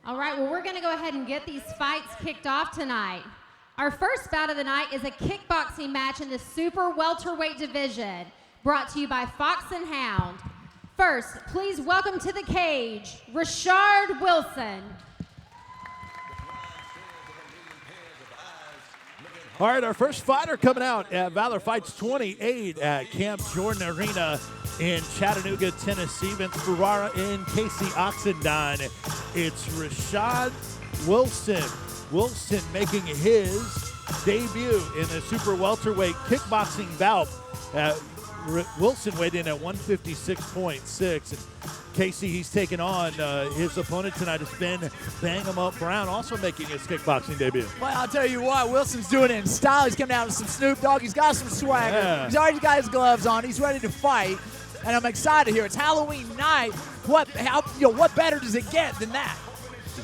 All right, well, we're going to go ahead and get these fights kicked off tonight. Our first bout of the night is a kickboxing match in the super welterweight division, brought to you by Fox and Hound. First, please welcome to the cage, Rhishard Wilson. All right, our first fighter coming out at Valor Fights 28 at Camp Jordan Arena in Chattanooga, Tennessee. Vince Ferrara and Casey Oxendine. It's Rhishard Wilson. Wilson making his debut in the super welterweight kickboxing bout. Wilson weighed in at 156.6. And Casey, he's taken on his opponent tonight is Ben Bang-em-up Brown, also making his kickboxing debut. Well, I'll tell you what, Wilson's doing it in style. He's coming out with some Snoop Dogg. He's got some swagger. Yeah. He's already got his gloves on. He's ready to fight, and I'm excited here. It's Halloween night. What better does it get than that?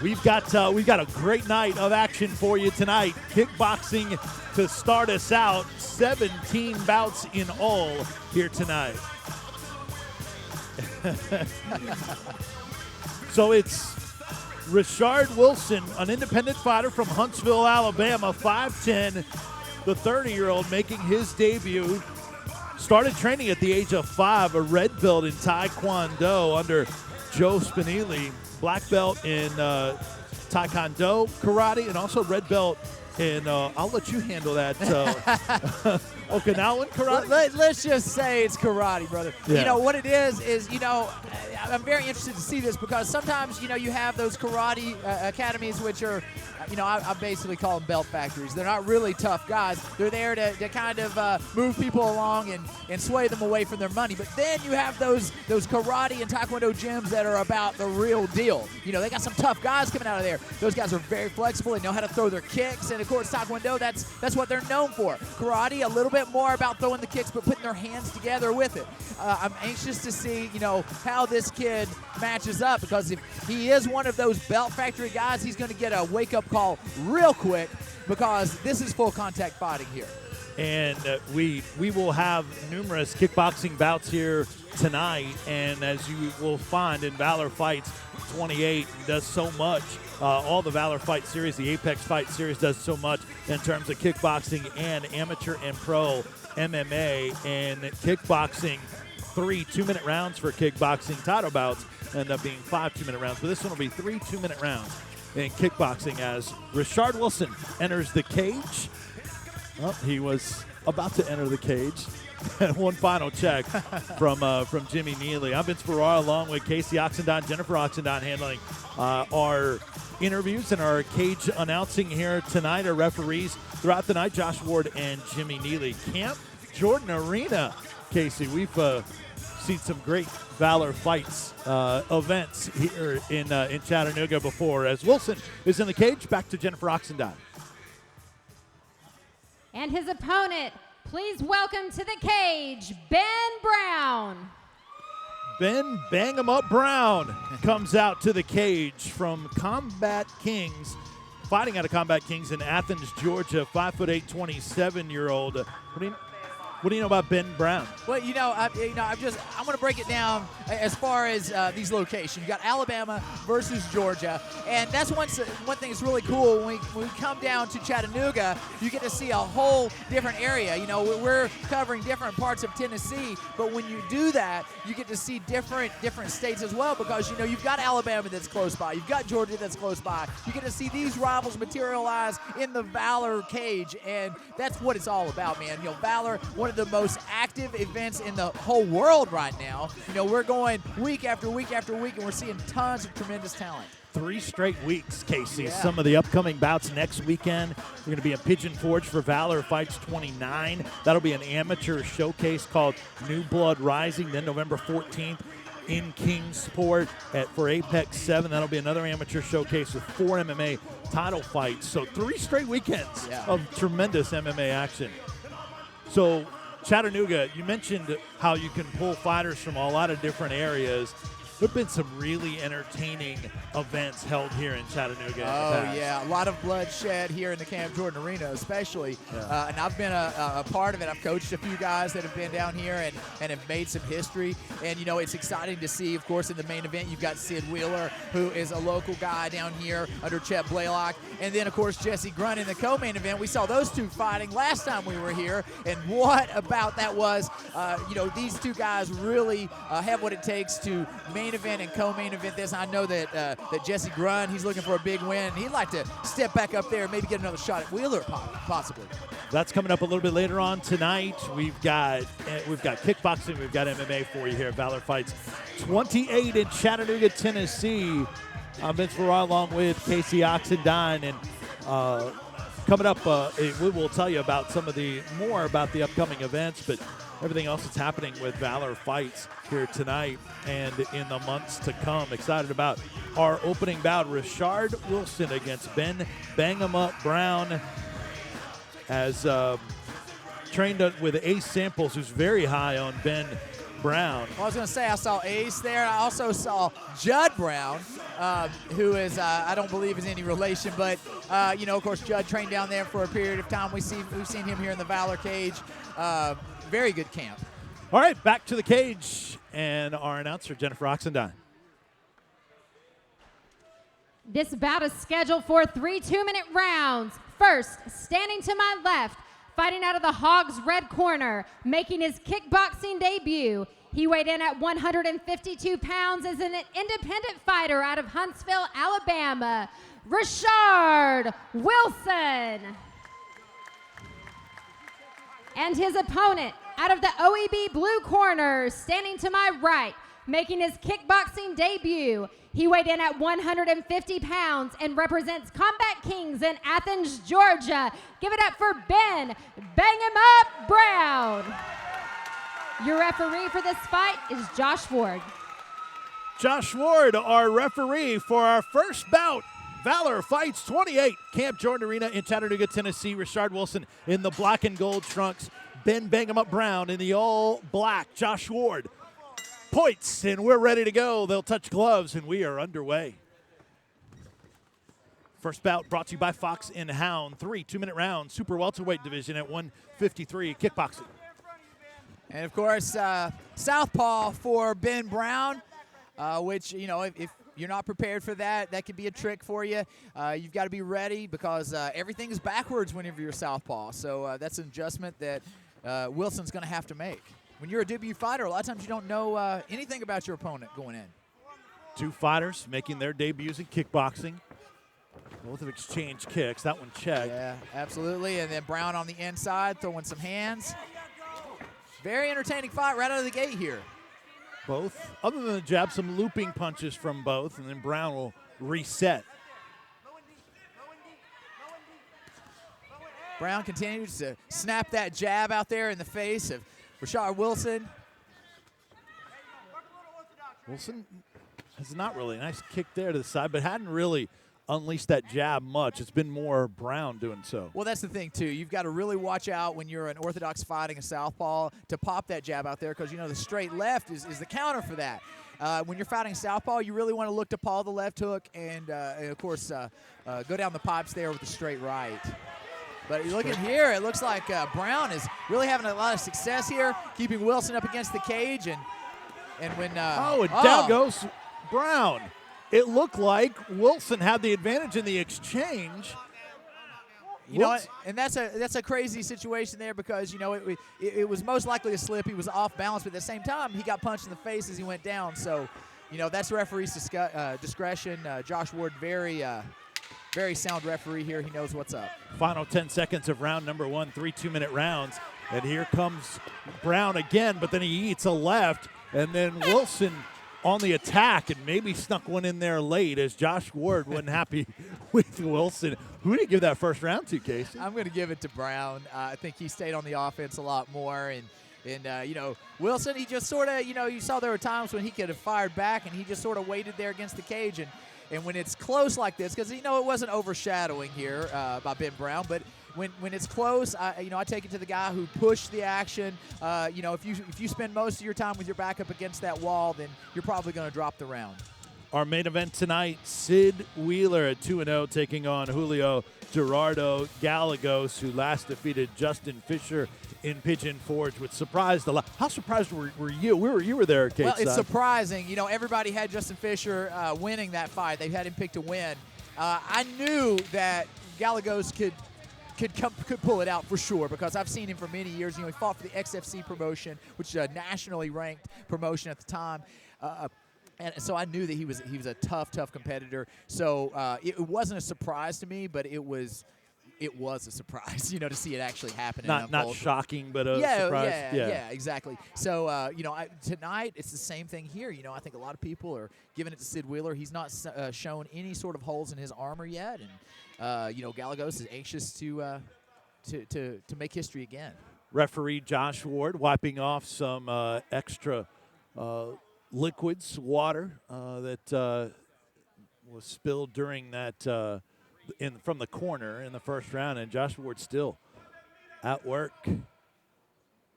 We've got a great night of action for you tonight. Kickboxing to start us out. 17 bouts in all here tonight. So it's Rhishard Wilson, an independent fighter from Huntsville, Alabama, 5'10", the 30-year-old making his debut. Started training at the age of 5, a red belt in Taekwondo under Joe Spinelli, black belt in Taekwondo, karate, and also red belt in, I'll let you handle that, Okinawan karate? Let's just say it's karate, brother. Yeah. You know, what it is, I'm very interested to see this because sometimes, you have those karate academies which are, I basically call them belt factories. They're not really tough guys. They're there to kind of move people along and sway them away from their money. But then you have those karate and taekwondo gyms that are about the real deal. They got some tough guys coming out of there. Those guys are very flexible. They know how to throw their kicks. And, of course, taekwondo, that's what they're known for. Karate, a little bit more about throwing the kicks but putting their hands together with it. I'm anxious to see, how this kid matches up because if he is one of those belt factory guys, he's going to get a wake-up call real quick because this is full contact fighting here. And we will have numerous kickboxing bouts here tonight, and as you will find in Valor Fights 28 does so much. All the Valor Fight Series, the Apex Fight Series does so much in terms of kickboxing and amateur and pro MMA. And kickboxing, 3 2-minute rounds for kickboxing. Title bouts end up being 5 2-minute rounds, but this one will be 3 2-minute rounds in kickboxing as Rhishard Wilson enters the cage. Well, he was about to enter the cage. And one final check from Jimmy Neely. I'm Vince Ferrara along with Casey Oxendine, Jennifer Oxendine handling our interviews and our cage announcing here tonight. Our referees throughout the night, Josh Ward and Jimmy Neely. Camp Jordan Arena, Casey. We've seen some great Valor Fights events here in Chattanooga before. As Wilson is in the cage, back to Jennifer Oxendine. And his opponent, please welcome to the cage, Ben Brown. Ben Bang-em-up Brown comes out to the cage from Combat Kings, fighting out of Combat Kings in Athens, Georgia, 5'8", 27-year-old. What do you know about Ben Brown? Well, I'm going to break it down as far as these locations. You got Alabama versus Georgia, and that's one thing that's really cool. When we come down to Chattanooga, you get to see a whole different area. We're covering different parts of Tennessee, but when you do that, you get to see different states as well because you've got Alabama that's close by, you've got Georgia that's close by. You get to see these rivals materialize in the Valor cage, and that's what it's all about, man. Valor, one of the most active events in the whole world right now. We're going week after week after week, and we're seeing tons of tremendous talent. 3 straight weeks, Casey. Yeah. Some of the upcoming bouts next weekend. We're going to be in Pigeon Forge for Valor Fights 29. That'll be an amateur showcase called New Blood Rising. Then November 14th in Kingsport for Apex 7. That'll be another amateur showcase with 4 MMA title fights. So 3 straight weekends of tremendous MMA action. So Chattanooga, you mentioned how you can pull fighters from a lot of different areas. there have been some really entertaining events held here in Chattanooga. In the past. Yeah, a lot of bloodshed here in the Camp Jordan Arena, especially. Yeah. And I've been a part of it. I've coached a few guys that have been down here and have made some history. And, you know, it's exciting to see, of course, in the main event, you've got Sid Wheeler, who is a local guy down here under Chet Blaylock. And then, of course, Jesse Grunt in the co-main event. We saw those two fighting last time we were here. And what about that was, you know, these two guys really have what it takes to main event and co-main event this. I know that that Jesse Grunt, he's looking for a big win. He'd like to step back up there and maybe get another shot at Wheeler, possibly. That's coming up a little bit later on tonight. We've got kickboxing, we've got MMA for you here at Valor Fights 28 in Chattanooga, Tennessee. I'm Vince Farrar along with Casey Oxendine, and coming up, we will tell you about more about the upcoming events, but everything else that's happening with Valor Fights here tonight and in the months to come. Excited about our opening bout, Rhishard Wilson against Ben Bang-em-up Brown, as trained with Ace Samples, who's very high on Ben Brown. Well, I was going to say, I saw Ace there. I also saw Judd Brown, who is, I don't believe is any relation, but, you know, of course, Judd trained down there for a period of time. We've seen him here in the Valor cage. Very good camp. All right, back to the cage, and our announcer, Jennifer Oxendine. This bout is scheduled for 3 2-minute rounds. First, standing to my left, fighting out of the Hogs red corner, making his kickboxing debut. He weighed in at 152 pounds as an independent fighter out of Huntsville, Alabama, Rhishard Wilson. And his opponent out of the OEB blue corner, standing to my right, making his kickboxing debut. He weighed in at 150 pounds and represents Combat Kings in Athens, Georgia. Give it up for Ben Bang-em-up Brown. Your referee for this fight is Josh Ward. Josh Ward, our referee for our first bout. Valor Fights 28, Camp Jordan Arena in Chattanooga, Tennessee. Rhishard Wilson in the black and gold trunks. Ben Bang-em-up Brown in the all black. Josh Ward points, and we're ready to go. They'll touch gloves, and we are underway. First bout brought to you by Fox and Hound. 3 2-minute rounds, super welterweight division at 153 kickboxing. And, of course, southpaw for Ben Brown, which, you know, if you're not prepared for that, that could be a trick for you. You've got to be ready because everything is backwards whenever you're southpaw. So that's an adjustment that Wilson's going to have to make. When you're a debut fighter, a lot of times you don't know anything about your opponent going in. Two fighters making their debuts in kickboxing. Both have exchanged kicks. That one checked. Yeah, absolutely. And then Brown on the inside throwing some hands. Very entertaining fight right out of the gate here. Both, other than the jab, some looping punches from both, and then Brown will reset. Brown continues to snap that jab out there in the face of Rhishard Wilson. Wilson has not really, nice kick there to the side, but hadn't really unleashed that jab much. It's been more Brown doing so. Well, that's the thing, too. You've got to really watch out when you're an orthodox fighting a southpaw to pop that jab out there because, you know, the straight left is the counter for that. When you're fighting southpaw, you really want to look to paw the left hook and of course, go down the pipes there with the straight right. But you look at here, it looks like Brown is really having a lot of success here, keeping Wilson up against the cage. And when down goes Brown. It looked like Wilson had the advantage in the exchange. You know, and that's a crazy situation there because, you know, it was most likely a slip. He was off balance, but at the same time, he got punched in the face as he went down. So, you know, that's the referee's discretion. Josh Ward, very sound referee here. He knows what's up. Final 10 seconds of round number 1, 3 2-minute rounds. And here comes Brown again, but then he eats a left, and then Wilson on the attack and maybe snuck one in there late as Josh Ward wasn't happy with Wilson. Who did you give that first round to, Casey? I'm going to give it to Brown. I think he stayed on the offense a lot more. And you know, Wilson, he just sort of, you know, you saw there were times when he could have fired back and he just sort of waited there against the cage. And when it's close like this, because, you know, it wasn't overshadowing here by Ben Brown, but when it's close, I take it to the guy who pushed the action. If you spend most of your time with your back up against that wall, then you're probably going to drop the round. Our main event tonight, Sid Wheeler at 2-0 taking on Julio Gerardo Gallegos, who last defeated Justin Fisher in Pigeon Forge, which surprised a lot. How surprised were you? You were there, Kate. Well, it's surprising. Everybody had Justin Fisher winning that fight. They had him picked to win. I knew that Gallegos could pull it out for sure, because I've seen him for many years. He fought for the XFC promotion, which is a nationally ranked promotion at the time. And so I knew that he was a tough competitor. So it wasn't a surprise to me, but it was a surprise, to see it actually happen. Not shocking, but a surprise. Yeah, exactly. So tonight it's the same thing here. I think a lot of people are giving it to Sid Wheeler. He's not shown any sort of holes in his armor yet, and Gallegos is anxious to make history again. Referee Josh Ward wiping off some extra liquids, water that was spilled during that from the corner in the first round, and Josh Ward still at work. All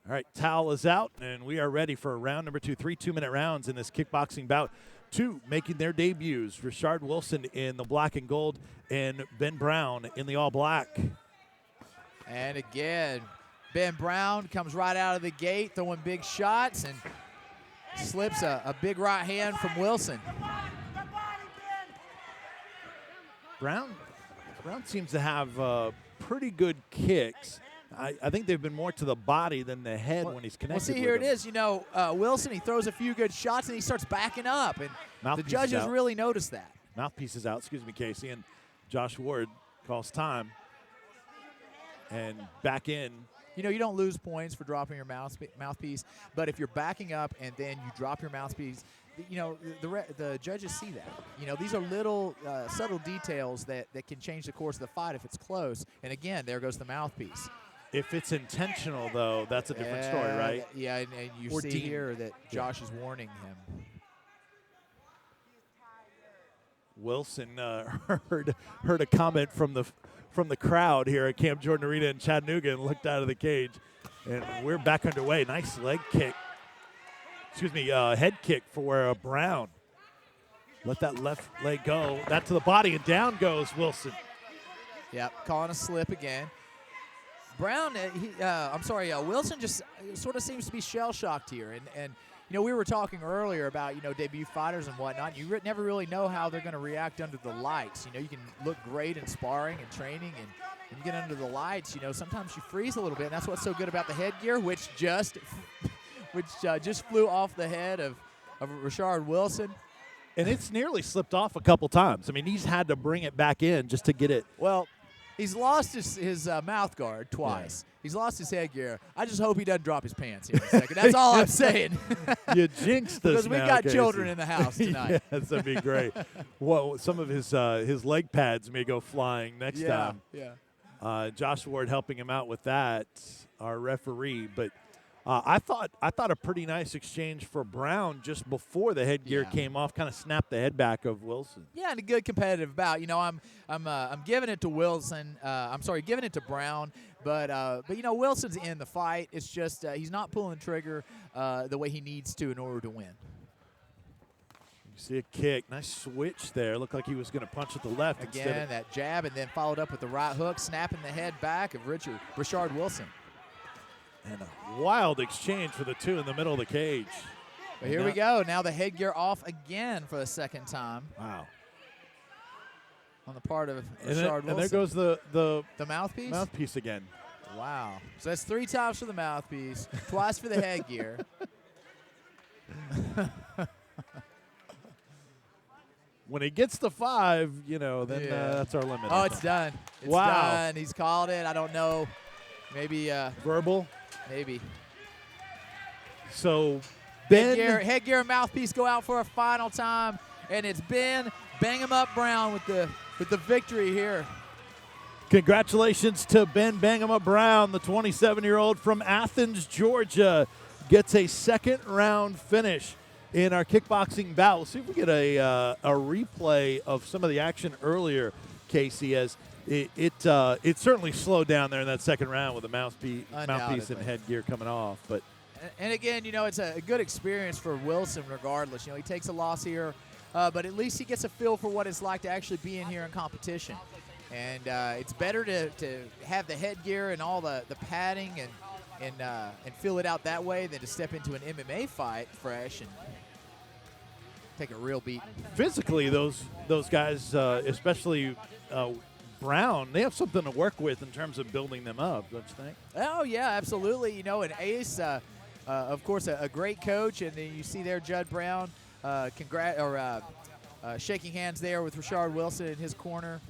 right, towel is out, and we are ready for round number 2. 3 2-minute rounds in this kickboxing bout. 2 making their debuts, Rhishard Wilson in the black and gold and Ben Brown in the all black. And again, Ben Brown comes right out of the gate throwing big shots and slips a big right hand from Wilson. Brown seems to have pretty good kicks. I think they've been more to the body than the head when he's connected. Well, see, here it is. Wilson, he throws a few good shots, and he starts backing up. And the judges really noticed that. Mouthpiece is out. Excuse me, Casey. And Josh Ward calls time. And back in. You don't lose points for dropping your mouthpiece, but if you're backing up and then you drop your mouthpiece, the judges see that. These are little subtle details that can change the course of the fight if it's close. And again, there goes the mouthpiece. If it's intentional, though, that's a different story, right? Yeah, and you see here that Josh is warning him. Wilson heard a comment from the crowd here at Camp Jordan Arena in Chattanooga and looked out of the cage. And we're back underway. Nice leg kick. Head kick for Brown. Let that left leg go. That to the body, and down goes Wilson. Yep, calling a slip again. Brown, Wilson just sort of seems to be shell-shocked here. And we were talking earlier about, debut fighters and whatnot. You never really know how they're going to react under the lights. You can look great in sparring and training, and when you get under the lights, sometimes you freeze a little bit. And that's what's so good about the headgear, which just flew off the head of Rhishard Wilson. And it's nearly slipped off a couple times. I mean, he's had to bring it back in just to get it. Well, he's lost his mouth guard twice. Yeah. He's lost his headgear. I just hope he doesn't drop his pants here in a second. That's all I'm saying. You jinxed this because we've got children in the house tonight. Yes, that'd be great. Well, some of his leg pads may go flying next time. Yeah. Josh Ward helping him out with that, our referee. But I thought a pretty nice exchange for Brown just before the headgear came off, kind of snapped the head back of Wilson. Yeah, and a good competitive bout. I'm giving it to Wilson. Giving it to Brown. But Wilson's in the fight. It's just he's not pulling the trigger the way he needs to in order to win. You see a kick. Nice switch there. Looked like he was going to punch at the left. Again, that jab, and then followed up with the right hook, snapping the head back of Rhishard Wilson. And a wild exchange for the two in the middle of the cage. But here we go. Now the headgear off again for the second time. Wow. On the part of Rhishard Wilson. And there goes the mouthpiece? Mouthpiece again. Wow. So that's 3 times for the mouthpiece, twice for the headgear. When he gets to 5, then that's our limit. Oh, it's done. It's done. He's called it. I don't know. Maybe verbal. Maybe. So Ben headgear and mouthpiece go out for a final time, and it's Ben Bang 'em Up Brown with the victory here. Congratulations to Ben Bang 'em Up Brown, the 27-year-old from Athens, Georgia, gets a second-round finish in our kickboxing bout. We'll see if we get a replay of some of the action earlier, Casey, as it certainly slowed down there in that second round with the mouthpiece and Undoubtedly. headgear coming off. But And again, it's a good experience for Wilson regardless. He takes a loss here, but at least he gets a feel for what it's like to actually be in here in competition. And it's better to have the headgear and all the padding and feel it out that way than to step into an MMA fight fresh and take a real beating. physically, those guys, especially Brown, they have something to work with in terms of building them up, don't you think? Oh, yeah, absolutely. And Ace, of course, a great coach. And then you see there Judd Brown shaking hands there with Rhishard Wilson in his corner.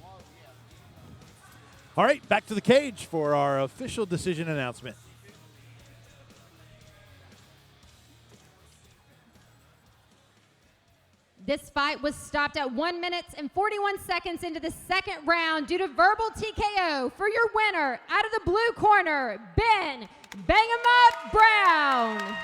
All right, back to the cage for our official decision announcement. This fight was stopped at 1 minute and 41 seconds into the second round due to verbal TKO. For your winner, out of the blue corner, Ben Bang 'em Up Brown.